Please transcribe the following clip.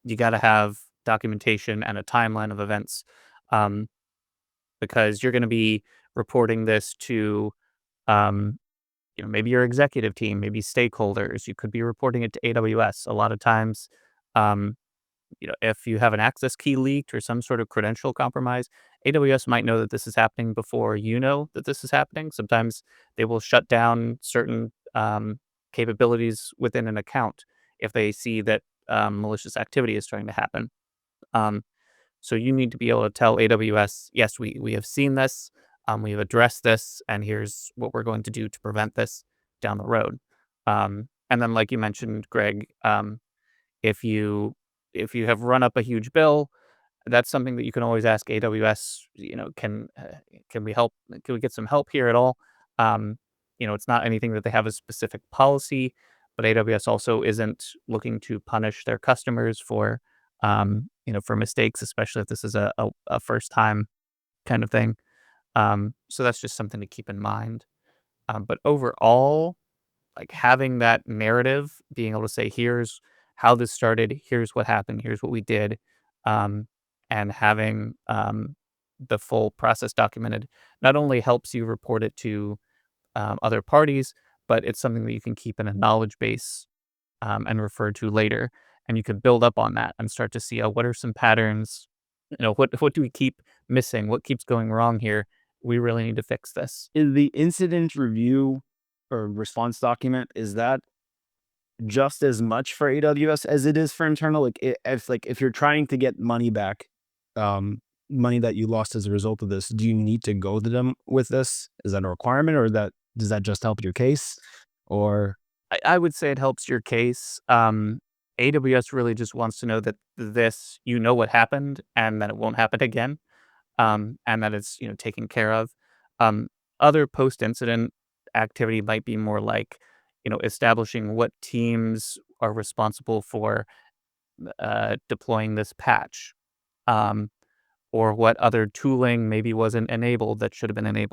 you got to have documentation and a timeline of events, um, because you're going to be reporting this to, um, maybe your executive team, maybe stakeholders. You could be reporting it to AWS. A lot of times, um, if you have an access key leaked or some sort of credential compromise, AWS might know that this is happening before you know that this is happening. Sometimes they will shut down certain capabilities within an account if they see that malicious activity is starting to happen. Um, so you need to be able to tell AWS, yes, we have seen this, we have addressed this, and here's what we're going to do to prevent this down the road. And then, like you mentioned, Greg, if you have run up a huge bill, that's something that you can always ask AWS. Can we help? Can we get some help here at all? Um, it's not anything that they have a specific policy, but AWS also isn't looking to punish their customers for for mistakes, especially if this is a first time kind of thing. So that's just something to keep in mind. But overall, like having that narrative, being able to say, here's how this started, here's what happened, here's what we did, um, and having the full process documented not only helps you report it to other parties, but it's something that you can keep in a knowledge base and refer to later. And you could build up on that and start to see, oh, what are some patterns? What do we keep missing? What keeps going wrong here? We really need to fix this. Is the incident review or response document, is that just as much for AWS as it is for internal? If you're trying to get money back, um, money that you lost as a result of this, do you need to go to them with this? Is that a requirement, or does that just help your case? Or I would say it helps your case. AWS really just wants to know that you know what happened and that it won't happen again, and that it's taken care of. Um, Other post incident activity might be more like establishing what teams are responsible for deploying this patch, um, or what other tooling maybe wasn't enabled that should have been enabled.